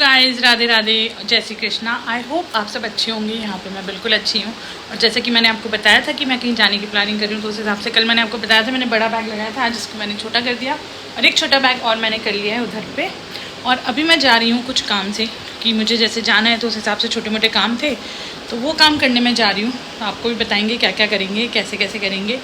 Guys, Radhe Radhe, जय Shri Krishna. I hope आप सब अच्छे होंगे। यहाँ पे मैं बिल्कुल अच्छी हूँ। और जैसे कि मैंने आपको बताया था कि मैं कहीं जाने की प्लानिंग कर रही हूँ, तो उस हिसाब से कल मैंने आपको बताया था मैंने बड़ा बैग लगाया था, आज इसको मैंने छोटा कर दिया और एक छोटा बैग और मैंने कर लिया है उधर पे। और अभी मैं जा रही हूँ कुछ काम से, कि मुझे जैसे जाना है तो उस हिसाब से छोटे मोटे काम थे, तो वो काम करने में जा रही हूँ। आपको भी बताएंगे क्या क्या करेंगे, कैसे कैसे करेंगे।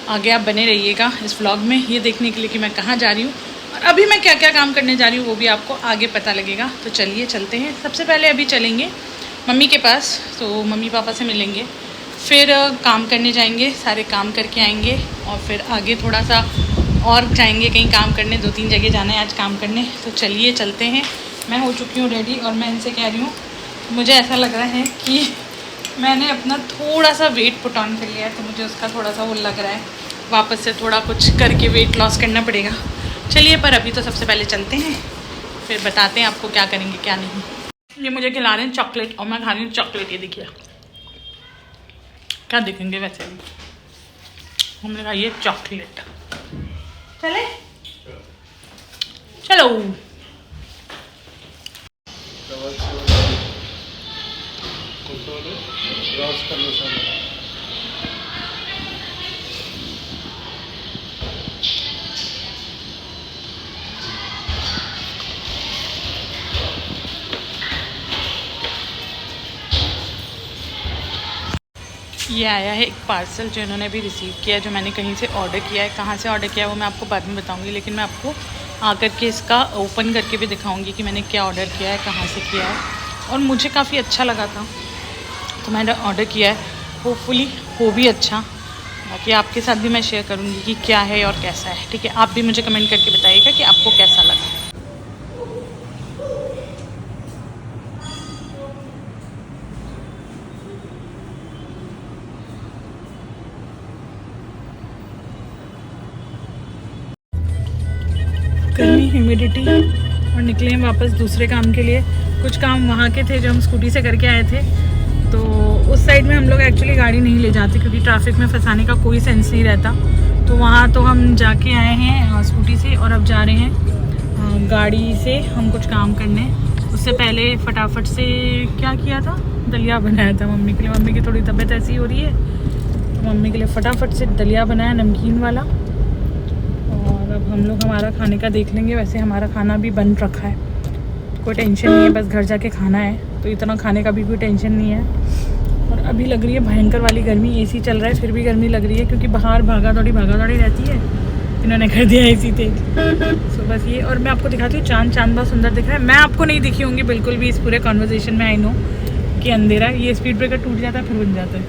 आगे आप बने रहिएगा इस व्लॉग में ये देखने के लिए कि मैं कहाँ जा रही हूँ और अभी मैं क्या क्या काम करने जा रही हूँ, वो भी आपको आगे पता लगेगा। तो चलिए चलते हैं। सबसे पहले अभी चलेंगे मम्मी के पास, तो मम्मी पापा से मिलेंगे, फिर काम करने जाएंगे, सारे काम करके आएंगे और फिर आगे थोड़ा सा और जाएंगे कहीं काम करने। 2-3 जगह जाना है आज काम करने। तो चलिए चलते हैं। मैं हो चुकी हूँ रेडी और मैं इनसे कह रही हूँ, मुझे ऐसा लग रहा है कि मैंने अपना थोड़ा सा वेट पुट ऑन कर लिया है, तो मुझे उसका थोड़ा सा वो लग रहा है, वापस से थोड़ा कुछ करके वेट लॉस करना पड़ेगा। चलिए, पर अभी तो सबसे पहले चलते हैं, फिर बताते हैं आपको क्या करेंगे क्या नहीं। ये मुझे खिला रहे हैं चॉकलेट और मैं खा रही हूँ चॉकलेट। ये देखिए क्या देखेंगे, वैसे भी हमने कहा ये चॉकलेट। चले चलो। ये आया है एक पार्सल जो इन्होंने अभी रिसीव किया है, जो मैंने कहीं से ऑर्डर किया है। कहाँ से ऑर्डर किया है वो मैं आपको बाद में बताऊंगी, लेकिन मैं आपको आकर के इसका ओपन करके भी दिखाऊंगी कि मैंने क्या ऑर्डर किया है, कहाँ से किया है। और मुझे काफ़ी अच्छा लगा था तो मैंने ऑर्डर किया है। होपफुली हो भी अच्छा। बाकी आपके साथ भी मैं शेयर करूँगी कि क्या है और कैसा है। ठीक है, आप भी मुझे कमेंट करके बताइएगा कि आपको कैसा लगा। गर्मी, ह्यूमिडिटी, और निकले हैं वापस दूसरे काम के लिए। कुछ काम वहाँ के थे जो हम स्कूटी से करके आए थे, तो उस साइड में हम लोग एक्चुअली गाड़ी नहीं ले जाते क्योंकि ट्रैफिक में फंसाने का कोई सेंस नहीं रहता। तो वहाँ तो हम जाके आए हैं स्कूटी से और अब जा रहे हैं गाड़ी से हम कुछ काम करने। उससे पहले फटाफट से क्या किया था, दलिया बनाया था मम्मी के लिए। मम्मी की थोड़ी तबीयत ऐसी हो रही है तो मम्मी के लिए फटाफट से दलिया बनाया, नमकीन वाला। और अब हम लोग हमारा खाने का देख लेंगे। वैसे हमारा खाना भी बन रखा है, कोई टेंशन नहीं है, बस घर जाके खाना है, तो इतना खाने का भी कोई टेंशन नहीं है। और अभी लग रही है भयंकर वाली गर्मी। एसी चल रहा है फिर भी गर्मी लग रही है क्योंकि बाहर भागा दौड़ी रहती है। इन्होंने कर दिया एसी तेज। सो बस ये। और मैं आपको दिखाती हूँ चांद बहुत सुंदर दिख रहा है। मैं आपको नहीं दिखी होंगी बिल्कुल भी इस पूरे कॉन्वर्जेशन में। आई नो कि अंधेरा है, ये स्पीड ब्रेकर टूट जाता है फिर बन जाता है।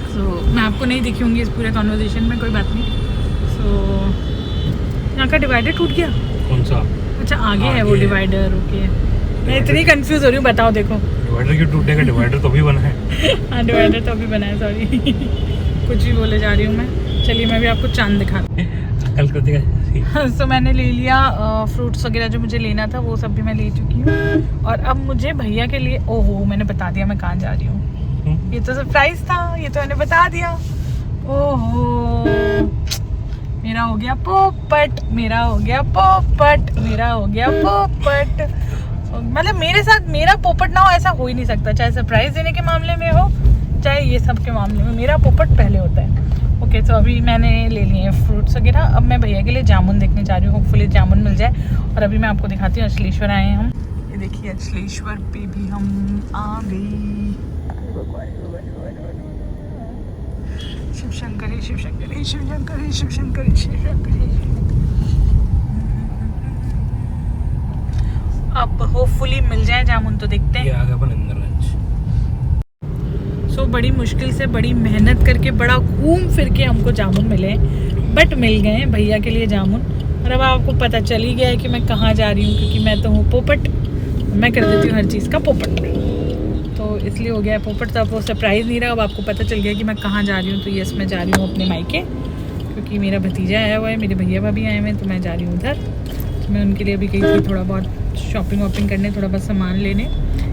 सो मैं आपको नहीं दिखी होंगी इस पूरे कॉन्वर्जेशन में, कोई बात नहीं। तो यहाँ का डिवाइडर टूट गया। कौन सा? अच्छा आगे है वो डिवाइडर। ओके, मैं इतनी कंफ्यूज हो रही हूँ। बताओ, देखो डिवाइडर क्यों टूटेगा? डिवाइडर तो अभी बना है। हाँ, डिवाइडर तो अभी बना है। सॉरी कुछ भी बोले जा रही हूँ मैं। चलिए मैं भी आपको चांद दिखाती हूँ। सो मैंने ले लिया फ्रूट्स वगैरह जो मुझे लेना था, वो सब भी मैं ले चुकी हूँ। और अब मुझे भैया के लिए, ओहो मैंने बता दिया मैं कहाँ जा रही हूँ। ये तो सरप्राइज था, ये तो मैंने बता दिया। ओहो, मेरा हो गया पोपट, मेरा हो गया पोपट, मेरा हो गया पोपट। मतलब मेरे साथ मेरा पोपट ना हो ऐसा हो ही नहीं सकता, चाहे सरप्राइज देने के मामले में हो चाहे ये सब के मामले में। मेरा पोपट पहले होता है। ओके, तो अभी मैंने ले लिए हैं फ्रूट्स वगैरह। अब मैं भैया के लिए जामुन देखने जा रही हूँ, होपफुली जामुन मिल जाए। और अभी मैं आपको दिखाती हूँ, अचलेश्वर आए हैं हम। ये देखिए अचलेश्वर पे भी हम आ गई। शिव शंकर, शिव शंकर, शिव शंकर, शिव शंकर, शिव शंकर। अब होपफुली मिल जाए जामुन, तो देखते हैं। सो बड़ी मुश्किल से, बड़ी मेहनत करके, बड़ा घूम फिर के हमको जामुन मिले, बट मिल गए भैया के लिए जामुन। और अब आपको पता चल ही गया है कि मैं कहाँ जा रही हूँ, क्योंकि मैं तो हूँ पोपट, मैं कर देती हूँ हर चीज़ का पोपट, तो इसलिए हो गया है पोपट। तो अब वो सरप्राइज़ नहीं रहा, अब आपको पता चल गया कि मैं कहाँ जा रही हूँ। तो यस, मैं जा रही हूँ अपने मायके, क्योंकि मेरा भतीजा आया हुआ है, मेरे भैया भाभी आए हुए हैं, तो मैं जा रही हूँ उधर। तो मैं उनके लिए भी गई थी थोड़ा बहुत शॉपिंग वॉपिंग करने, थोड़ा बहुत सामान लेने,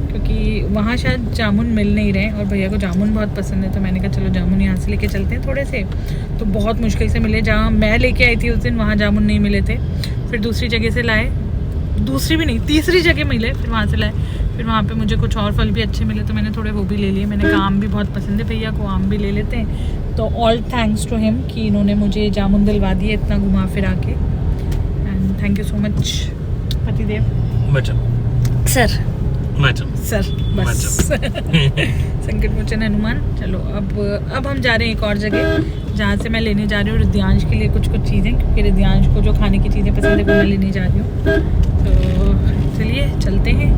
क्योंकि वहाँ शायद जामुन मिल नहीं रहे और भैया को जामुन बहुत पसंद है। तो मैंने कहा चलो जामुन यहाँ से लेके चलते हैं थोड़े से। तो बहुत मुश्किल से मिले, जहाँ मैं लेके आई थी उस दिन वहाँ जामुन नहीं मिले थे, फिर दूसरी जगह से लाए दूसरी भी नहीं, तीसरी जगह मिले, फिर वहाँ से लाए। फिर वहाँ पे मुझे कुछ और फल भी अच्छे मिले तो मैंने थोड़े वो भी ले लिए। मैंने कहा आम भी बहुत पसंद है भैया को, आम भी ले लेते हैं। तो ऑल थैंक्स टू हिम कि इन्होंने मुझे जामुन दिलवा दिए इतना घुमा फिरा के। And thank you so much पतिदेव सर। सर बस संकट मोचन हनुमान। चलो अब हम जा रहे हैं एक और जगह जहाँ से मैं लेने जा रही हूँ रिद्यांश के लिए कुछ चीज़ें, क्योंकि रिद्यांश को जो खाने की चीज़ें पसंद है वो मैं लेने जा रही हूँ। तो चलिए चलते हैं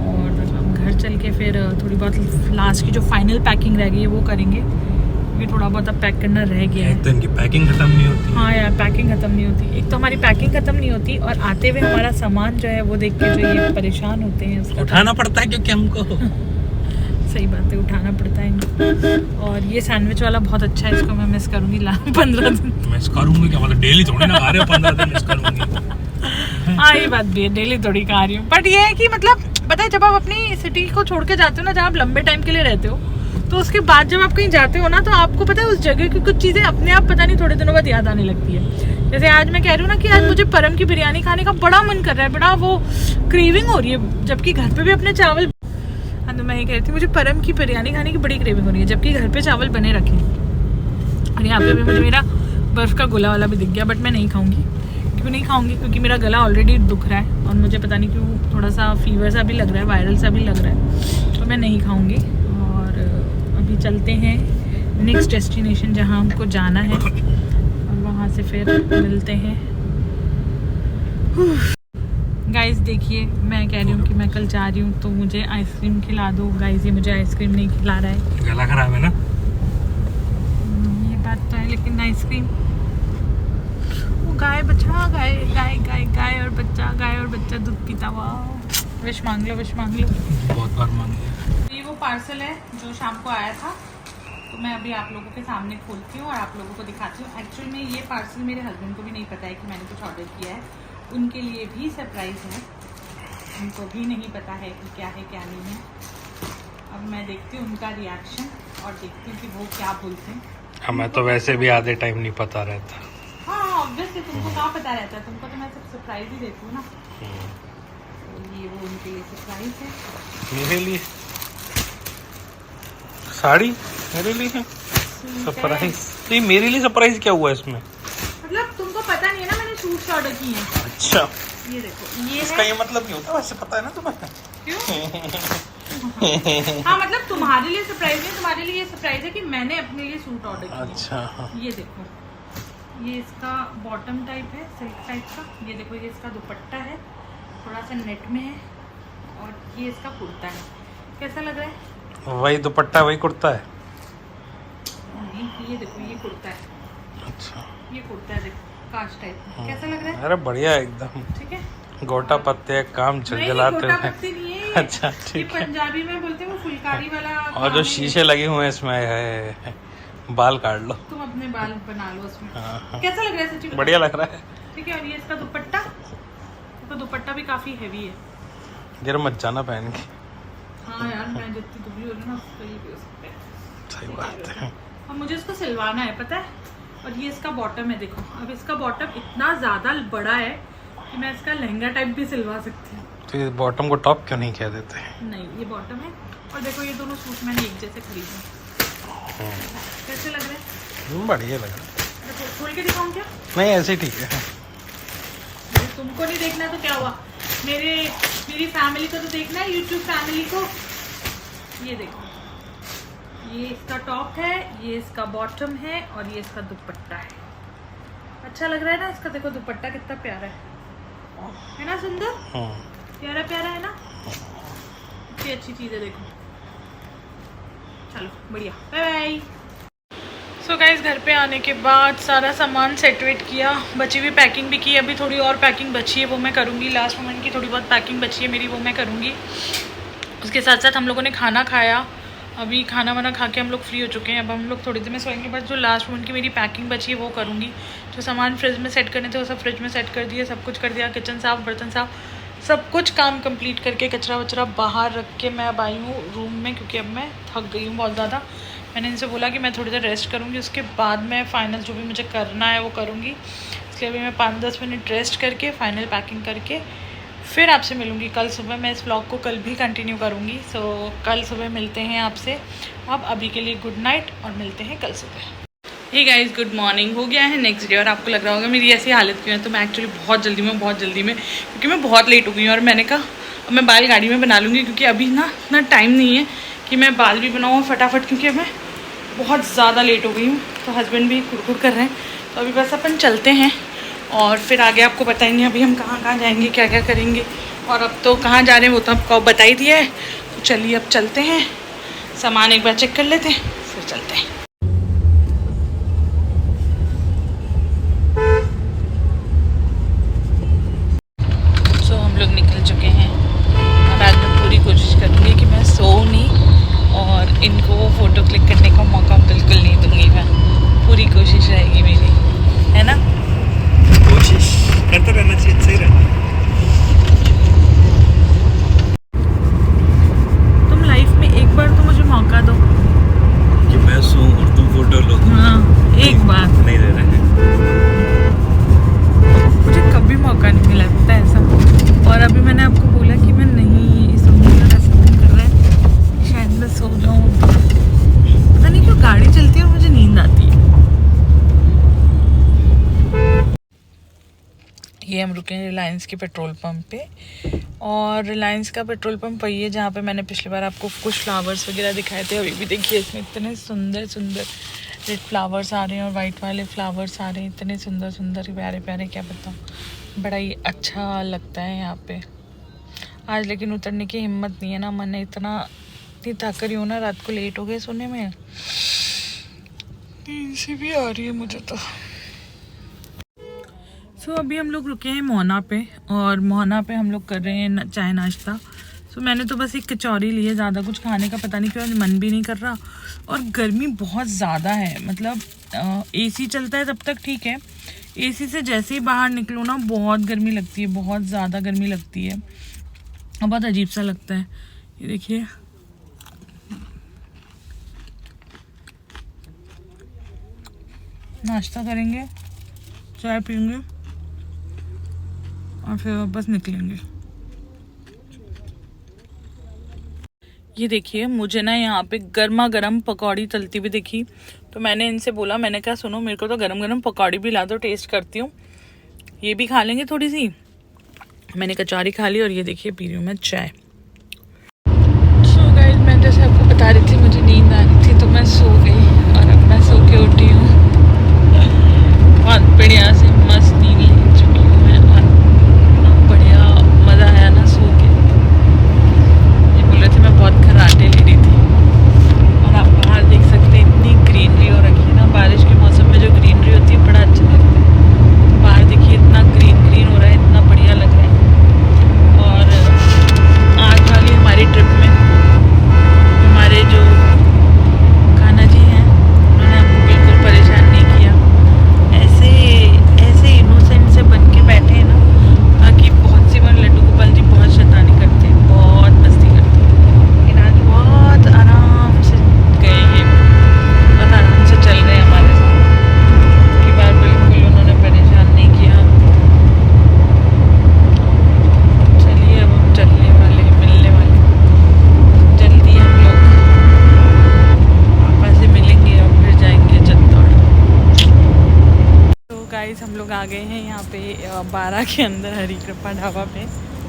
और हम घर चल के फिर थोड़ी बहुत लास्ट की जो फाइनल पैकिंग रह गई है वो करेंगे, क्योंकि थोड़ा बहुत अब पैक करना रह गया है। तो इनकी पैकिंग खत्म नहीं होती। हाँ यार, पैकिंग खत्म नहीं होती। एक तो हमारी पैकिंग खत्म नहीं होती और आते हुए हमारा सामान जो है वो देख के जो ये परेशान होते हैं उसका उठाना पड़ता है क्योंकि हमको सही बात है, उठाना पड़ता है इनको। और ये सैंडविच वाला बहुत अच्छा है, इसको मैं मिस करूँगी 15 दिन मिस करूँगी। क्या मतलब डेली थोड़ी ना खा रहे हो, 15 दिन मिस करूँगी। हाँ ये बात भी है, डेली थोड़ी खा रही हूँ। बट ये है कि मतलब पता है जब आप अपनी सिटी को छोड़ के जाते हो ना, जहाँ आप लंबे टाइम के लिए रहते हो, तो उसके बाद जब आप कहीं जाते हो ना तो आपको पता है उस जगह की कुछ चीज़ें अपने आप पता नहीं थोड़े दिनों बाद याद आने लगती है। जैसे आज मैं कह रही हूँ ना कि आज मुझे परम की बिरयानी खाने का बड़ा मन कर रहा है, बड़ा वो क्रेविंग हो रही है, जबकि घर पे भी अपने चावल। हाँ तो मैं ये कह रही थी मुझे परम की बिरयानी खाने की बड़ी क्रेविंग हो रही है, जबकि घर पे चावल बने रखे। और यहाँ पे भी मुझे मेरा बर्फ़ का गोला वाला भी दिख गया, बट मैं नहीं खाऊँगी। क्यों नहीं खाऊँगी? क्योंकि मेरा गला ऑलरेडी दुख रहा है और मुझे पता नहीं क्यों थोड़ा सा फीवर सा भी लग रहा है, वायरल सा भी लग रहा है, तो मैं नहीं खाऊँगी। और अभी चलते हैं नेक्स्ट डेस्टिनेशन जहाँ हमको जाना है और वहाँ से फिर मिलते हैं। गाइस देखिए, मैं कह रही हूँ कि मैं कल जा रही हूँ तो मुझे आइसक्रीम खिला दो। गाइस ये मुझे आइसक्रीम नहीं खिला रहा है, गला खराब है ना। ये बात तो है, लेकिन आइसक्रीम वो गाय बच्चा गाय गाय गाय गाय और बच्चा दूध पीता हुआ। विश मांग लो, विश मांग लो। बहुत बार मांगी। ये वो पार्सल है जो शाम को आया था, तो मैं अभी आप लोगों के सामने खोलती हूँ और आप लोगों को दिखाती हूँ। एक्चुअल में ये पार्सल मेरे हस्बैंड को भी नहीं पता है कि मैंने कुछ ऑर्डर किया है, उनके लिए भी सरप्राइज़ है, उनको भी नहीं पता है कि क्या है क्या नहीं है। अब मैं देखती हूँ उनका रिएक्शन और देखती हूँ कि वो क्या बोलते हैं। हमें तो वैसे भी आधे टाइम नहीं पता रहता। हाँ ऑब्वियसली, तुमको क्या पता रहता है, तुमको तो मैं सब सरप्राइज ही देती हूँ ना। तो ये वो उनके लिए सरप्राइज है। मेरे लिए साड़ी, मेरे लिए सरप्राइज। तो ये मेरे लिए सरप्राइज क्या हुआ इसमें? मतलब तुमको पता नहीं है ना, मैंने सूट्स ऑर्डर किए हैं। अच्छा, ये देखो, ये इसका है। ये मतलब नहीं होता, वैसे पता है ना तुम्हें। क्यों? हाँ मतलब तुम्हारे लिए सरप्राइज नहीं, तुम्हारे लिए सरप्राइज है कि मैंने अपने लिए सूट ऑर्डर किया। अच्छा हाँ। ये देखो, ये इसका बॉटम टाइप है सिल्क टाइप का। ये देखो, ये इसका दुपट्टा है, थोड़ा सा नेट में है, और ये इसका कुर्ता है। कैसा लग रहा है? वही दुपट्टा वही कुर्ता है। नहीं, ये देखो, ये कुर्ता है। अच्छा, ये कुर्ता है, देखो काश टाइप में। कैसा लग रहा है? अरे बढ़िया एकदम। ठीक है, गोटा पत्ते काम नहीं, जलाते गोटा हैं। पत्ती नहीं है। अच्छा ये ठीक है। पंजाबी में बोलते हैं वो फुलकारी वाला। और जो शीशे लगे हुए हैं इसमें है, बाल काट लो। तुम अपने बाल बना लो उसमें। हाँ। कैसा लग रहा है सच्ची? बढ़िया लग रहा है। ठीक है। और ये इसका दुपट्टा, तो दुपट्टा भी काफी हेवी है। गिर मत जाना पहन के। हाँ यार, मैं जितनी दुबली हो रही हूँ ना उसके लिए भी हो सकता है। सही बात है। और मुझे इसको सिलवाना है, पता है। और ये इसका बॉटम है, देखो। अब इसका बॉटम इतना ज़्यादा बड़ा है कि मैं इसका लहंगा टाइप भी सिलवा सकती हूँ। तो ये बॉटम को टॉप क्यों नहीं कह देते? नहीं, ये बॉटम है। और देखो, ये दोनों सूट मैंने एक जैसे खरीदे। कैसे लग रहे हैं? बढ़िया लग रहा है। देखो, खोल के दिखाऊँ क्या? नहीं ऐसे ठीक है। तुमको नहीं देखना तो क्या हुआ, मेरी फैमिली को तो देखना है, यूट्यूब फैमिली को। ये देखो, ये इसका टॉप है, ये इसका बॉटम है, और ये इसका दुपट्टा है। अच्छा लग रहा है ना इसका? देखो दुपट्टा कितना प्यारा है ना? सुंदर, प्यारा प्यारा है ना? इतनी अच्छी चीज़ है, देखो। चलो बढ़िया, बाय बाय। सो गाइस, घर पे आने के बाद सारा सामान सेट वेट किया, बची हुई पैकिंग भी की। अभी थोड़ी और पैकिंग बची है, वो मैं करूँगी। लास्ट मोमेंट की थोड़ी बहुत पैकिंग बची है मेरी, वो मैं करूँगी। उसके साथ साथ हम लोगों ने खाना खाया, अभी खाना वाना खा के हम लोग फ्री हो चुके हैं। अब हम लोग थोड़ी देर में सोएंगे, बस जो लास्ट मोमेंट की मेरी पैकिंग बची है वो करूँगी। जो सामान फ्रिज में सेट करने थे वो सब फ्रिज में सेट कर दिया, सब कुछ कर दिया। किचन साफ, बर्तन साफ, सब कुछ काम कंप्लीट करके कचरा वचरा बाहर रख के मैं अब आई हूँ रूम में, क्योंकि अब मैं थक गई हूँ बहुत ज़्यादा। मैंने इनसे बोला कि मैं थोड़ी देर रेस्ट करूँगी, उसके बाद मैं फ़ाइनल जो भी मुझे करना है वो करूँगी। इसलिए अभी मैं 5-10 मिनट रेस्ट करके फ़ाइनल पैकिंग करके फिर आपसे मिलूँगी कल सुबह। मैं इस व्लॉग को कल भी कंटिन्यू करूँगी। सो कल सुबह मिलते हैं आपसे। अब अभी के लिए गुड नाइट और मिलते हैं कल सुबह। Hey guys, good morning. हो गया है नेक्स्ट डे और आपको लग रहा होगा मेरी ऐसी हालत क्यों है। तो मैं एक्चुअली बहुत जल्दी में क्योंकि मैं बहुत लेट हो गई हूँ और मैंने कहा अब मैं बाल गाड़ी में बना लूँगी क्योंकि अभी ना इतना टाइम नहीं है कि मैं बाल भी बनाऊँ फटाफट, क्योंकि मैं बहुत ज़्यादा लेट हो गई हूँ। तो हस्बैंड भी कुड़कुड़ कर रहे हैं। तो अभी बस अपन चलते हैं और फिर आगे आपको बताएंगे अभी हम कहाँ जाएंगे, क्या क्या करेंगे। और अब तो कहाँ जा रहे हैं वो तो आपको बता ही दिया है। तो चलिए अब चलते हैं, सामान एक बार चेक कर लेते हैं फिर चलते हैं। सो हम लोग निकल चुके हैं और आज मैं पूरी कोशिश करूँगी कि मैं सोऊं नहीं और इनको फ़ोटो क्लिक करने का मौका बिल्कुल नहीं दूँगी। मैं पूरी कोशिश रहेगी मेरी, है ना? कोशिश करते रहना चाहिए, सही रहना। तुम लाइफ में एक बार तो मुझे मौका दो कि मैं सोऊं और तुम फोटो लो। हाँ, एक बार। नहीं दे रहे हैं। मुझे कभी मौका नहीं मिला था ऐसा। और अभी मैंने आपको बोला कि मैं नहीं सोऊंगी और ऐसा मन कर रहा है शायद मैं सो जाऊँ। पता नहीं क्यों गाड़ी चलती है और मुझे नींद आती है। ये हम रुके हैं रिलायंस के पेट्रोल पंप पे और रिलायंस का पेट्रोल पंप वही है जहाँ पे मैंने पिछली बार आपको कुछ फ्लावर्स वगैरह दिखाए थे। अभी भी देखिए इसमें इतने सुंदर सुंदर रेड फ्लावर्स आ रहे हैं और वाइट वाले फ्लावर्स आ रहे हैं, इतने सुंदर सुंदर प्यारे प्यारे, क्या बताऊँ, बड़ा ही अच्छा लगता है यहाँ पे आज। लेकिन उतरने की हिम्मत नहीं है ना, मन इतना थक रही हूँ ना, रात को लेट हो गए सोने में, नींद सी भी आ रही है मुझे तो। सो अभी हम लोग रुके हैं मोहना पे और मोहना पे हम लोग कर रहे हैं चाय नाश्ता। सो मैंने तो बस एक कचौरी ली है, ज़्यादा कुछ खाने का पता नहीं क्यों मन भी नहीं कर रहा। और गर्मी बहुत ज़्यादा है, मतलब एसी चलता है तब तक ठीक है, एसी से जैसे ही बाहर निकलो ना बहुत गर्मी लगती है, बहुत ज़्यादा गर्मी लगती है और बहुत अजीब सा लगता है। ये देखिए नाश्ता करेंगे, चाय पीएंगे और फिर वापस निकलेंगे। ये देखिए मुझे ना यहाँ पे गर्मा गर्म पकौड़ी तलती हुई दिखी, तो मैंने इनसे बोला, मैंने कहा सुनो मेरे को तो गरम गरम पकौड़ी भी ला दो, टेस्ट करती हूँ, ये भी खा लेंगे थोड़ी सी। मैंने कचौरी खा ली और ये देखिए पी रही हूँ मैं चाय। सो गाइस, मैं जैसे आपको बता रही थी मुझे नींद आ रही थी तो मैं सो गई और अब मैं सो के उठी हूँ। बहुत बढ़िया से मस्त नींद ले चुकी हूँ मैं और बढ़िया मज़ा आया ना सो के। ये बोल रहे थे मैं बहुत खर्राटे ले रही थी और आप बाहर देख सकते हैं इतनी ग्रीनरी हो रखी है ना, बारिश के मौसम में जो ग्रीनरी होती है बड़ा अच्छा लगता है। बाहर देखिए इतना ग्रीन ग्रीन हो रहा है, इतना बढ़िया लग रहा है। और आज वाली हमारी ट्रिप में हमारे जो खाना जी हैं उन्होंने हमको बिल्कुल परेशान नहीं किया, ऐसे इनोसेंट से बन के बैठे हैं ना, ताकि बहुत सी बार लड्डू गोपाल जी बहुत शैतानी करते हैं, बहुत मस्ती करते हैं, लेकिन आज बहुत आराम से गए हैं, बहुत आराम से चल रहे हैं हमारे साथ। की बार बिल्कुल उन्होंने परेशान नहीं किया हमको। चलिए अब हम चलने वाले, मिलने वाले, जल्दी हम लोग पापा से मिलेंगे और फिर जाएंगे चित्तौड़। तो गाइस हम लोग आ गए हैं यहाँ पे 12 के अंदर हरी कृपा ढाबा पे।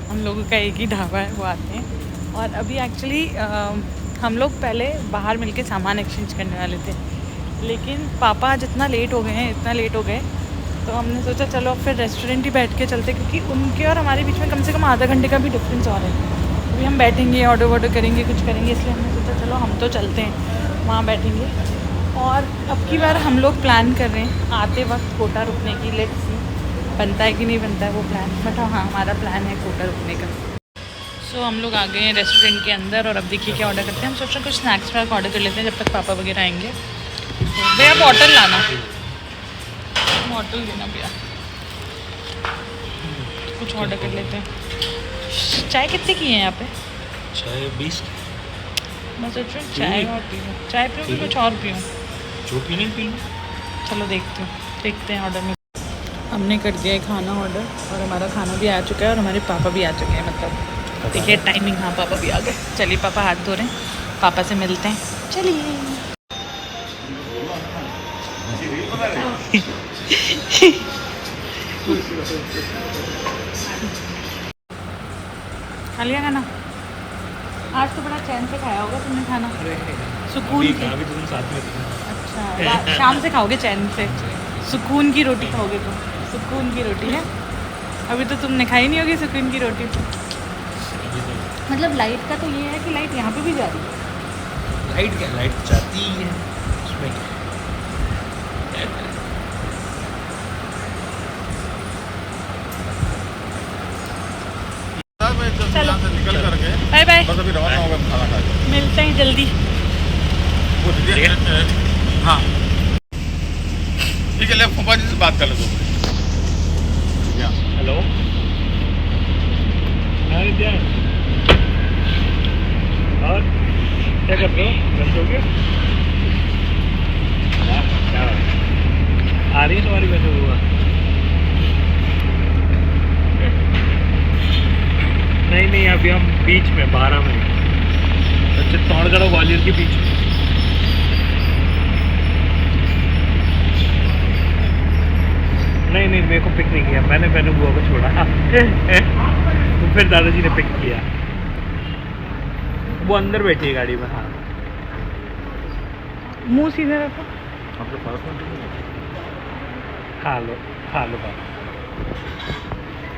हम लोगों का एक ही ढाबा है, वो आते हैं। और अभी एक्चुअली हम लोग पहले बाहर मिलके सामान एक्सचेंज करने वाले थे, लेकिन पापा आज इतना लेट हो गए हैं, इतना लेट हो गए तो हमने सोचा चलो अब फिर रेस्टोरेंट ही बैठ के चलते, क्योंकि उनके और हमारे बीच में कम से कम आधा घंटे का भी डिफरेंस और है। अभी हम बैठेंगे, ऑर्डर वॉर्डर करेंगे, कुछ करेंगे, इसलिए हमने सोचा चलो हम तो चलते हैं, वहाँ बैठेंगे। और अब की बार हम लोग प्लान कर रहे हैं आते वक्त कोटा रुकने की। लेट्स सी बनता है कि नहीं बनता है वो प्लान, बट हाँ हमारा प्लान है कोटा रुकने का। सो हम लोग आ गए हैं रेस्टोरेंट के अंदर और अब देखिए क्या ऑर्डर करते हैं। हम सोच रहे हैं कुछ स्नैक्स वैक ऑर्डर कर लेते हैं जब तक पापा वगैरह आएंगे। भैया बॉटल लाना, बॉटल देना भैया, कुछ ऑर्डर कर लेते हैं। चाय कितने की है यहाँ पे? चाय 20। मैं सोच रही हूँ चाय और पीऊँ, चाय पीऊँ कि कुछ और पीऊँ? जो पीने पी। चलो देखते हैं ऑर्डर में। हमने कर दिया है खाना ऑर्डर और हमारा खाना भी आ चुका है और हमारे पापा भी आ चुके हैं। मतलब देखिए टाइमिंग, हाँ पापा भी आ गए। चलिए पापा हाथ धो रहे हैं, पापा से मिलते हैं। चलिए खा लिया खाना? आज तो बड़ा चैन से खाया होगा तुमने खाना, सुकून की। अच्छा, शाम से खाओगे चैन से, सुकून की रोटी खाओगे तुम। सुकून की रोटी है। अभी तो तुमने खाई नहीं होगी सुकून की रोटी। मतलब लाइट का तो ये है कि लाइट यहाँ पे भी जा रही है। लाइट क्या, लाइट जाती है उसमें क्या? चलो निकल करके बाय बाय, बस अभी रवाना होगा खाना खा के। मिलते हैं जल्दी। हाँ ठीक है, ले फूफा जी से बात कर लो तुम। हेलो, और क्या कर रहे हो? बस हो गया? क्या आ रही है तुम्हारी वैसे हुआ? नहीं, अभी हम बीच में 12 में, चित्तौड़गढ़ और ग्वालियर के बीच में। नहीं, मेरे को पिक नहीं किया, मैंने बुआ को छोड़ा। तो फिर दादाजी ने पिक किया। वो अंदर बैठी है गाड़ी में। हाँ, मुंह सीधे रखो। आपके पास में खा लो बात।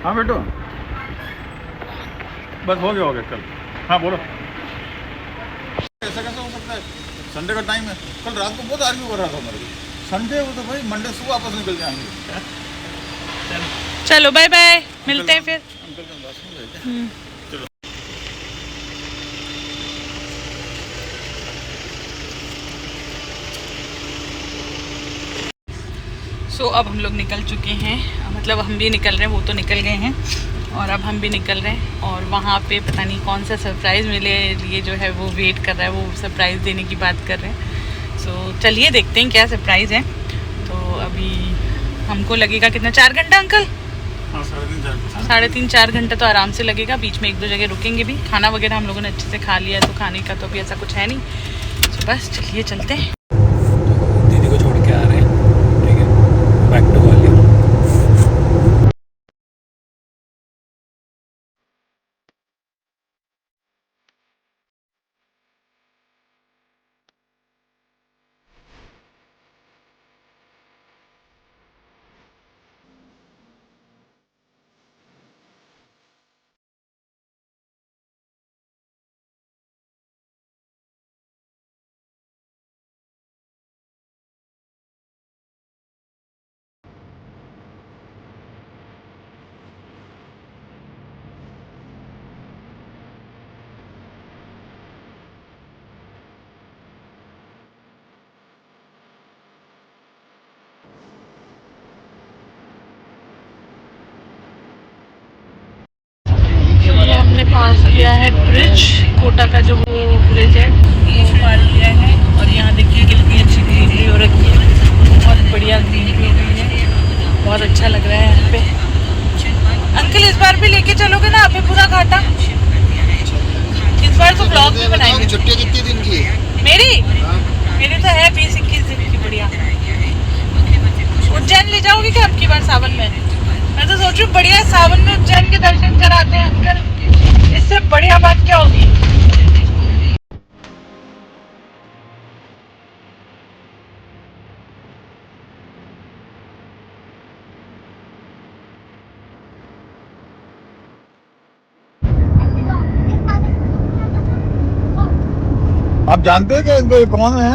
हाँ बेटो, बस हो गया चल। हाँ बोलो। ऐसा कैसे हो सकता है? संडे का टाइम है। कल रात को बहुत आर्ग्यू कर रहा था मेरे को। संडे हो तो भाई मंडे सुबह वापस निकल जाएंगे। चलो बाय बाय, मिलते हैं फिर। अंकल का बात सुन रहे थे। चलो सो अब हम लोग निकल चुके हैं, मतलब हम भी निकल रहे हैं, वो तो निकल गए हैं और अब हम भी निकल रहे हैं। और वहाँ पे पता नहीं कौन सा सरप्राइज़ मेरे लिए जो है वो वेट कर रहा है, वो सरप्राइज़ देने की बात कर रहे हैं। सो चलिए देखते हैं क्या सरप्राइज़ है। तो अभी हमको लगेगा कितना, 4 घंटा अंकल? हाँ, 3.5-4 घंटा तो आराम से लगेगा। बीच में 1-2 जगह रुकेंगे भी। खाना वगैरह हम लोगों ने अच्छे से खा लिया, तो खाने का तो अभी ऐसा कुछ है नहीं। तो बस चलिए चलते हैं। दीदी को छोड़ के आ रहे हैं, ठीक है, बैक टू ग्वालियर। हमने पास किया है ब्रिज, कोटा का जो वो ब्रिज है वो पार किया है। और यहाँ देखिए कितनी अच्छी ग्रीनरी हो रखी है, बहुत बढ़िया ग्रीनरी हो रही है, बहुत अच्छा लग रहा है यहाँ पे। अंकल इस बार भी लेके चलोगे ना आप पूरा घाटा? इस बार तो ब्लॉग भी बनाएंगे। छुट्टियाँ कितनी दिन की है? मेरी तो है 20-21 दिन की। बढ़िया। उज्जैन ले जाओगे क्या आपकी बार सावन में? मैं तो सोच रही हूँ बढ़िया सावन में उज्जैन के दर्शन कराते हैं अंकल, इससे बढ़िया बात क्या होगी। आप जानते हैं कि इनको ये कौन है?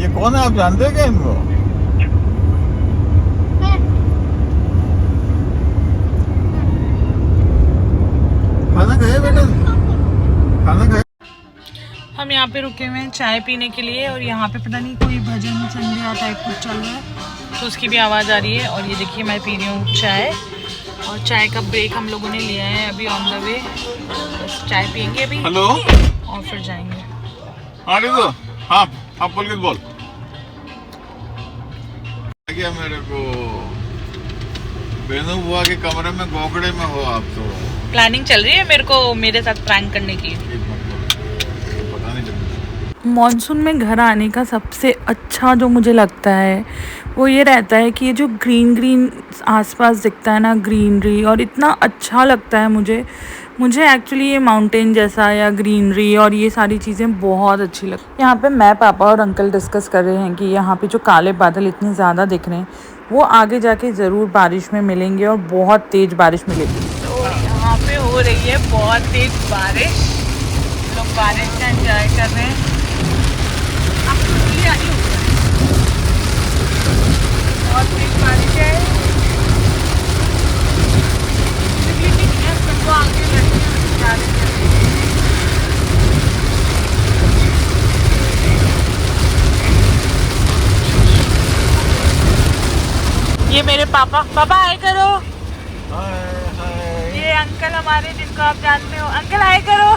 ये कौन है, आप जानते हैं क्या इनको? खाना खाए बेटा, खाना खाए। हम यहाँ पे रुके हुए हैं चाय पीने के लिए और यहाँ पे पता नहीं कोई भजन संध्या टाइप कुछ चल रहा है, तो उसकी भी आवाज़ आ रही है। और ये देखिए मैं पी रही हूँ चाय, और चाय का ब्रेक हम लोगों ने लिया है अभी ऑन द वे। बस चाय पियेंगे अभी। हेलो, और फिर जाएंगे। हाँ तो हाँ, आप बोल के बोल। क्या मेरे को बेनू बुआ के कमरे में गोगड़े में हो आप तो। प्लानिंग चल रही है मेरे को मेरे साथ प्रैंक करने की। पता नहीं चलता। मॉनसून में घर आने का सबसे अच्छा जो मुझे लगता है वो ये रहता है कि ये जो ग्रीन ग्रीन आसपास दिखता है ना, ग्रीनरी, और इतना अच्छा लगता है मुझे एक्चुअली ये माउंटेन जैसा या ग्रीनरी और ये सारी चीज़ें बहुत अच्छी लगती हैं। यहाँ पे मैं, पापा और अंकल डिस्कस कर रहे हैं कि यहाँ पे जो काले बादल इतने ज़्यादा दिख रहे हैं वो आगे जाके ज़रूर बारिश में मिलेंगे और बहुत तेज़ बारिश मिलेगी। तो यहाँ पे हो रही है बहुत तेज़ बारिश, लोग बारिश का एंजॉय कर रहे हैं। बहुत तेज बारिश है, सबको आगे ये मेरे पापा आए करो। ये अंकल हमारे जिनको आप जानते हो, अंकल आए करो।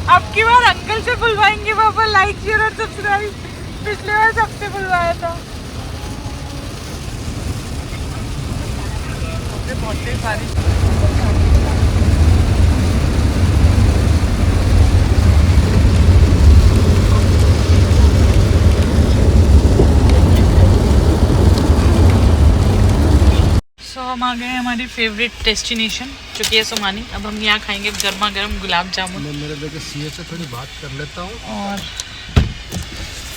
अब की बार अंकल से बुलवाएंगे पापा, लाइक शेयर और सब्सक्राइब। पिछले बार सबसे बुलवाया था। बहुत तेज बारिश। हम आ गए हमारी फेवरेट डेस्टिनेशन जो कि है सोमानी। अब हम यहाँ खाएंगे गर्मा गर्म गुलाब जामुन। मैं मेरे लेके सीए से थोड़ी बात कर लेता हूँ। और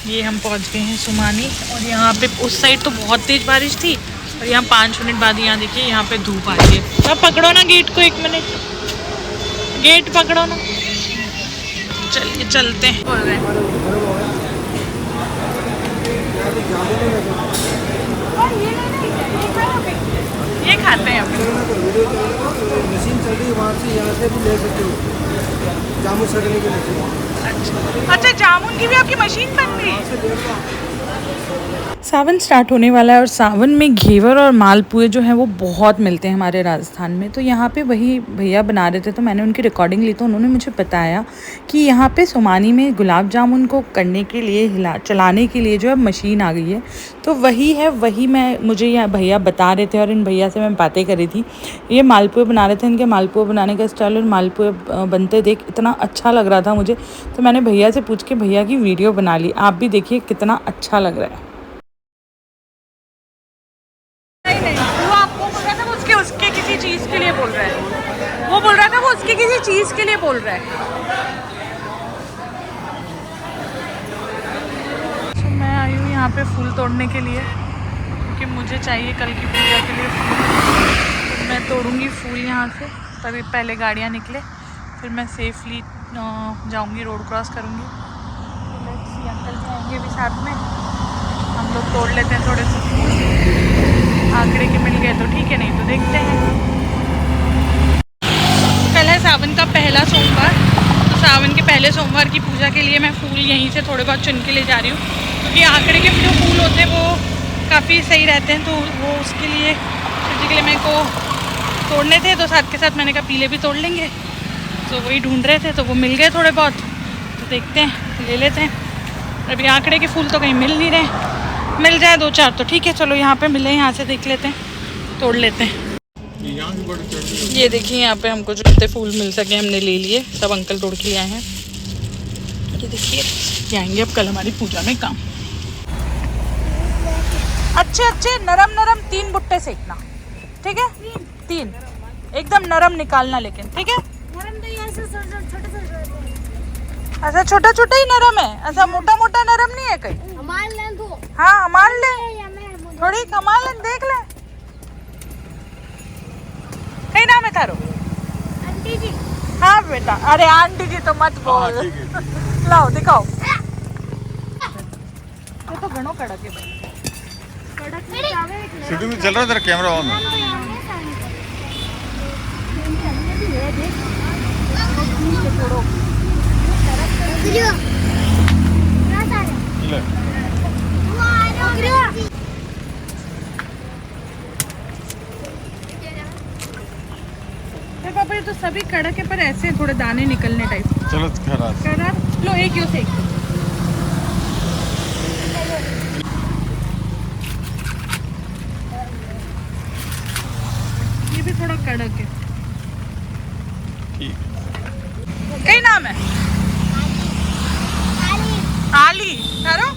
ये हम पहुँच गए हैं सोमानी, और यहाँ पे उस साइड तो बहुत तेज बारिश थी और यहाँ 5 मिनट बाद यहाँ देखिए यहाँ पे धूप आ रही है। अब पकड़ो ना गेट को, 1 मिनट गेट पकड़ो ना। चलिए चलते हैं। बोल रहे हैं ये खाते हैं मशीन चल रही है वहाँ से, यहाँ से भी ले सकते हो जामुन सड़ने की मशीन। अच्छा, जामुन की भी आपकी मशीन बन गई। सावन स्टार्ट होने वाला है और सावन में घेवर और मालपुए जो हैं वो बहुत मिलते हैं हमारे राजस्थान में। तो यहाँ पे वही भैया बना रहे थे तो मैंने उनकी रिकॉर्डिंग ली, तो उन्होंने मुझे बताया कि यहाँ पे सोमानी में गुलाब जामुन को करने के लिए चलाने के लिए जो है मशीन आ गई है। तो वही है, वही मुझे यहाँ भैया बता रहे थे और इन भैया से मैं बातें कर रही थी। ये मालपुए बना रहे थे, इनके मालपुए बनाने का स्टाइल और मालपुए बनते देख इतना अच्छा लग रहा था मुझे, तो मैंने भैया से पूछ के भैया की वीडियो बना ली। आप भी देखिए कितना अच्छा लग रहा है। उसके किसी चीज के लिए बोल रहा है, वो बोल रहा था वो उसके किसी चीज के लिए बोल रहा है। तो मैं आई हूँ यहाँ पे फूल तोड़ने के लिए क्योंकि मुझे चाहिए कल की पूजा के लिए फूल। तो मैं तोड़ूंगी फूल यहाँ से, तभी पहले गाड़ियाँ निकले फिर मैं सेफली जाऊँगी, रोड क्रॉस करूँगी। अंकल जी आएंगे भी साथ में, हम लोग तोड़ लेते हैं थोड़े से फूल। आंकड़े के मिल गए तो ठीक है, नहीं तो देखते हैं। कल है सावन का पहला सोमवार, तो सावन के पहले सोमवार की पूजा के लिए मैं फूल यहीं से थोड़े बहुत चुन के ले जा रही हूँ क्योंकि आंकड़े के जो फूल होते हैं वो काफ़ी सही रहते हैं। तो वो उसके लिए शिव जी के लिए मेरे को तोड़ने थे, तो साथ के साथ मैंने कहा पीले भी तोड़ लेंगे। तो वही ढूंढ रहे थे तो वो मिल गए थोड़े बहुत, तो देखते हैं ले लेते हैं। अभी आंकड़े के फूल तो कहीं मिल नहीं रहे, मिल जाए 2-4 तो ठीक है, चलो यहाँ पे मिले, यहाँ से देख लेते हैं, तोड़ लेते हैं। ये देखिए यहाँ पे हमको जो जितने फूल मिल सके हमने ले लिए, सब अंकल तोड़ के ले आए हैं। ये देखिए ये आएंगे अब कल हमारी पूजा में काम। अच्छे अच्छे नरम नरम 3 बुट्टे सेकना, ठीक है? 3 एकदम नरम निकालना, लेकिन ठीक है? ऐसा छोटा छोटा ही नरम है, ऐसा मोटा मोटा नरम नहीं है कहीं। हाँ हमार ले, थोड़ी कमाल ले, देख ले। कहीं नाम है थारो? आंटी जी। हाँ बेटा, अरे आंटी जी तो मत बोल। लाओ दिखाओ। ये तो घणो कड़क है भाई। सिटी में चल रहा है तेरा कैमरा ऑन है। पापा ये तो सभी कड़क है पर ऐसे थोड़े दाने निकलने टाइप। चलो खराब लो एक यो से एक। कड़क है। कई नाम है? आली, थारो?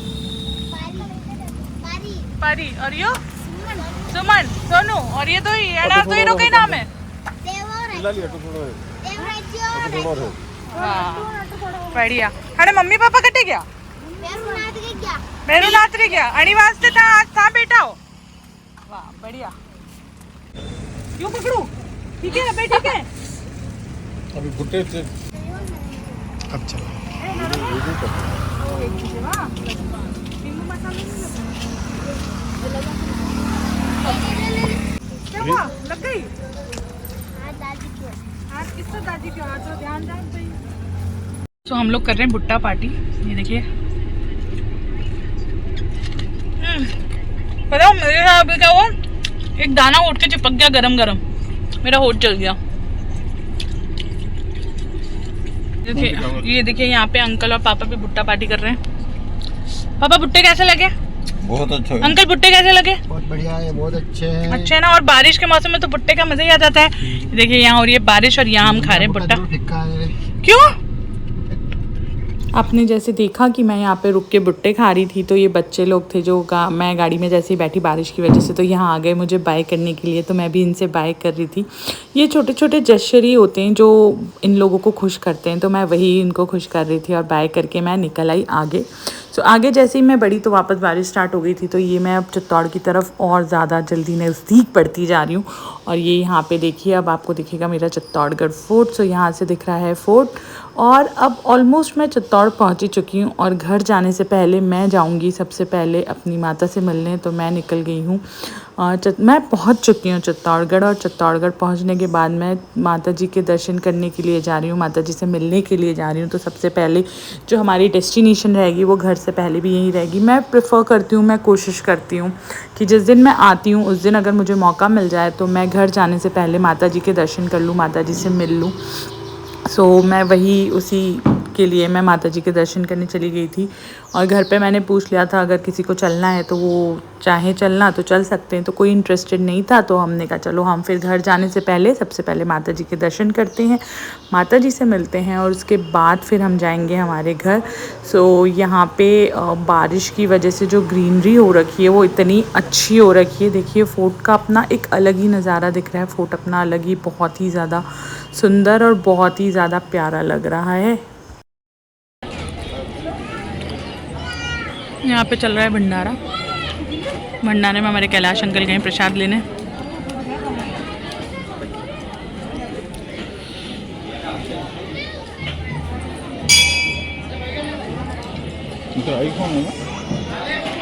परी। और यो? सुमन, सोनू। और ये तो ये कई नाम है? बढ़िया। अरे मम्मी पापा कटे क्या? मेरू नात्री क्या? आणि वाजते था आज था बेटा हो। वाह बढ़िया। क्यों पकड़ू? ठीक है अबे, ठीक है। अभी भुट्टे से अब चलो। क्या हुआ? लग गई? आज किससे दादी क्यों? आज तो ध्यान भाई। तो हम लोग कर रहे हैं भुट्टा पार्टी। ये देखिए। पता है मेरे साथ अभी क्या हुआ? एक दाना उठ के चिपक गया गरम गरम, मेरा होठ जल गया। ये देखिए यहाँ पे अंकल और पापा भी भुट्टा पार्टी कर रहे हैं। पापा भुट्टे कैसे लगे? बहुत अच्छा है। अंकल भुट्टे कैसे लगे? बहुत बढ़िया है, बहुत अच्छे हैं। अच्छे है ना। और बारिश के मौसम में तो भुट्टे का मजा ही आ जाता है। देखिए यहाँ हो रही है बारिश और यहाँ हम खा रहे हैं भुट्टा। क्यों? आपने जैसे देखा कि मैं यहाँ पे रुक के भुट्टे खा रही थी, तो ये बच्चे लोग थे जो मैं गाड़ी में जैसे ही बैठी बारिश की वजह से, तो यहाँ आ गए मुझे बाय करने के लिए। तो मैं भी इनसे बाय कर रही थी। ये छोटे छोटे जेस्चर ही होते हैं जो इन लोगों को खुश करते हैं, तो मैं वही इनको खुश कर रही थी और बाय करके मैं निकल आई आगे। तो आगे जैसे ही मैं बढ़ी तो वापस बारिश स्टार्ट हो गई थी। तो ये मैं अब चित्तौड़ की तरफ और ज़्यादा जल्दी नज़दीक बढ़ती जा रही हूँ। और ये यहाँ पे देखिए, अब आपको दिखेगा मेरा चित्तौड़गढ़ फोर्ट। सो यहाँ से दिख रहा है फोर्ट। और अब ऑलमोस्ट मैं चित्तौड़ पहुँच ही चुकी हूँ। और घर जाने से पहले मैं जाऊँगी सबसे पहले अपनी माता से मिलने। तो मैं निकल गई हूँ, मैं पहुँच चुकी हूँ चित्तौड़गढ़। और चित्तौड़गढ़ पहुँचने के बाद मैं माता जी के दर्शन करने के लिए जा रही हूँ, माता जी से मिलने के लिए जा रही हूँ। तो सबसे पहले जो हमारी डेस्टिनेशन रहेगी वो घर से पहले भी यही रहेगी। मैं प्रेफर करती हूँ, मैं कोशिश करती हूँ कि जिस दिन मैं आती हूँ उस दिन अगर मुझे मौका मिल जाए तो मैं घर जाने से पहले माता जी के दर्शन कर लूँ, माता जी से मिल लूँ। सो मैं वही उसी के लिए मैं माता जी के दर्शन करने चली गई थी। और घर पे मैंने पूछ लिया था अगर किसी को चलना है तो वो चाहे चलना तो चल सकते हैं। तो कोई इंटरेस्टेड नहीं था, तो हमने कहा चलो हम फिर घर जाने से पहले सबसे पहले माता जी के दर्शन करते हैं, माता जी से मिलते हैं और उसके बाद फिर हम जाएंगे हमारे घर। सो यहाँ पे बारिश की वजह से जो ग्रीनरी हो रखी है वो इतनी अच्छी हो रखी है। देखिए फोर्ट का अपना एक अलग ही नज़ारा दिख रहा है। फोर्ट अपना अलग ही बहुत ही ज़्यादा सुंदर और बहुत ही ज़्यादा प्यारा लग रहा है। यहाँ पे चल रहा है भंडारा। भंडारे में हमारे कैलाश अंकल गए प्रसाद लेने।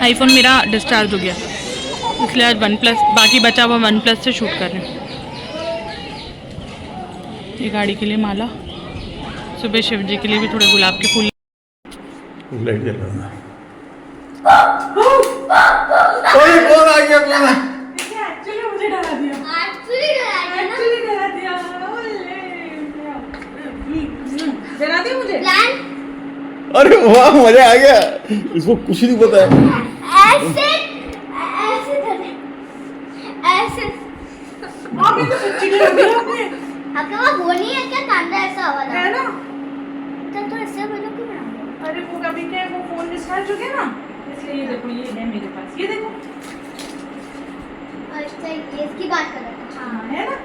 आईफोन मेरा डिस्चार्ज हो गया, इसलिए आज OnePlus, बाकी बचा हुआ OnePlus से शूट कर रहे हैं। ये गाड़ी के लिए माला, सुबह शिव जी के लिए भी थोड़े गुलाब के फूल। लाइट जल रहा है। ओए कौन आ गया? कौन है? एक्चुअली मुझे डरा दिया। डरा दिया मुझे। अरे वाह, मजा आ गया। इसको कुछ नहीं पता है। ऐसे अभी तो सच्ची डरा दिया आपने। आपके वहाँ वो नहीं है क्या? कांदा ऐसा हुआ था है ना? तो ऐसे बोलो क्यों बना? अरे वो कभी क्या वो फोन डिस्चार्ज हो गया ना, इसलिए ये देखो ये है मेरे पास, ये देखो। अच्छा ये इसकी बात कर रहे थे। हाँ है ना?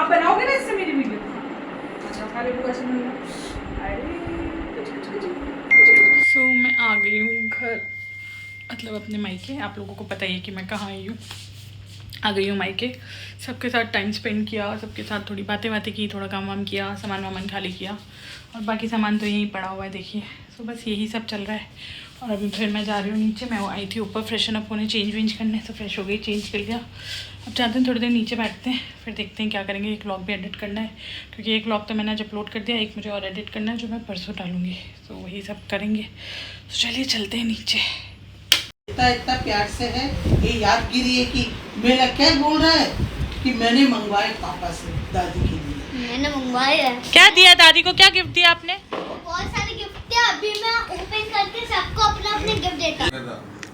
आप बनाओगे ना इससे मेरी वीडियो? अच्छा अरे वो ऐसे नहीं। सो मैं आ गई हूँ घर, मतलब अपने मायके। आप लोगों को पता ही है कि मैं कहाँ आई हूँ। आ गई हूँ मायके, सबके साथ टाइम स्पेंड किया, सबके साथ थोड़ी बातें की, थोड़ा काम वाम किया, सामान खाली किया और बाकी सामान तो यहीं पड़ा हुआ है देखिए। सो बस यही सब चल रहा है। और अभी फिर मैं जा रही हूँ नीचे। मैं वो आई थी ऊपर फ्रेशन अप होने, चेंज वेंज करने, तो फ्रेश हो गई, चेंज कर लिया। अब जाते हैं थोड़ी देर नीचे बैठते हैं, फिर देखते हैं क्या करेंगे। एक व्लॉग भी एडिट करना है, क्योंकि एक व्लॉग तो मैंने आज अपलोड कर दिया, एक मुझे और एडिट करना है जो मैं परसों डालूँगी। तो वही सब करेंगे। तो चलिए चलते हैं नीचे। इतना प्यार से है, ये यादगिरी है कि मेरा क्या बोल रहा है कि मैंने मंगवाए पापा से दादी के लिए। मैंने मंगवाया है। क्या दिया दादी को? क्या गिफ्ट दिया आपने? बहुत सारे गिफ्ट थे, अभी मैं ओपन करके सबको अपना अपने गिफ्ट देता।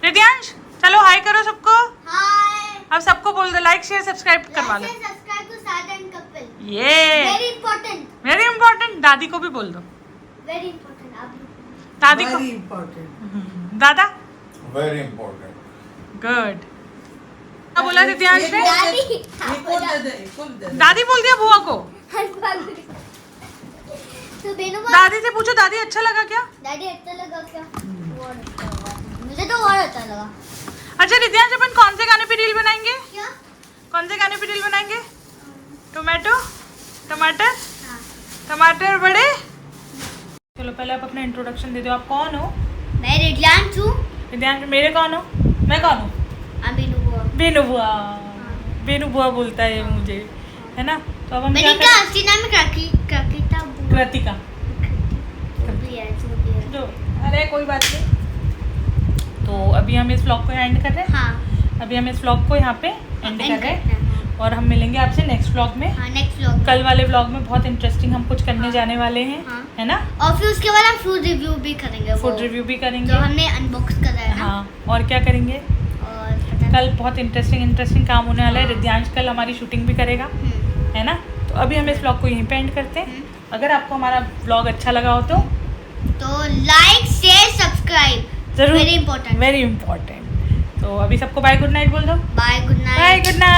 रिद्यांश चलो हाय करो सबको। हाय। अब सबको बोल दो लाइक शेयर सब्सक्राइब करवा लो। सब्सक्राइब टू साजन कपिल। ये वेरी इंपॉर्टेंट, वेरी इंपॉर्टेंट। दादी को भी बोल दो, वेरी इंपॉर्टेंट। आप दादी को। Very important. दादा वेरी इंपॉर्टेंट। गुड। क्या बोला रिद्यांश ने? दादी एक और दे दे, एक और दे दे। दादी बोल दिया बुआ को। तो बेनू दादी से पूछो दादी अच्छा लगा क्या? दादी अच्छा लगा क्या? बहुत अच्छा लगा, मुझे तो और अच्छा लगा। अच्छा रिद्यांश, अपन कौन से गाने पे रील बनाएंगे? क्या? कौन से गाने पे रील बनाएंगे? टोमेटो, टमाटर, हाँ। टमाटर बड़े। चलो पहले आप अपना इंट्रोडक्शन दे दो। आप कौन हो? मैं रिद्यांश हूँ। रिद्यांश मेरे कौन हो? मैं कौन हूँ? बेनू बुआ। बेनू बुआ। बेनू बुआ बोलता है मुझे, है ना? तो अब हम मेरी क्या का असली नाम है कृतिका बुआ। कृतिका। जो भी है। जो, अरे कोई बात नहीं। तो अभी हम इस व्लॉग को एंड कर रहे हैं। हाँ, अभी हम इस व्लॉग को यहाँ पे एंड कर रहे हैं और हम मिलेंगे आपसे नेक्स्ट व्लॉग में। हाँ, नेक्स्ट व्लॉग। कल वाले व्लॉग में बहुत इंटरेस्टिंग हम कुछ करने जाने वाले हैं, हाँ। है ना? और फिर उसके बाद हम फूड रिव्यू भी करेंगे। फूड रिव्यू भी करेंगे। जो हमने अनबॉक्स करा है ना। हाँ, और क्या करेंगे? और पता कल बहुत इंटरेस्टिंग काम होने वाला है। रिद्यांश कल हमारी शूटिंग भी करेगा, नहीं। है ना? तो अभी हम इस व्लॉग को यहीं पे एंड करते हैं। अगर आपको हमारा व्लॉग अच्छा लगा हो तो लाइक शेयर सब्सक्राइब जरूर, वेरी इंपॉर्टेंट। Very important. तो अभी सबको बाय गुड नाइट बोल दो। Bye, good night. Bye good night.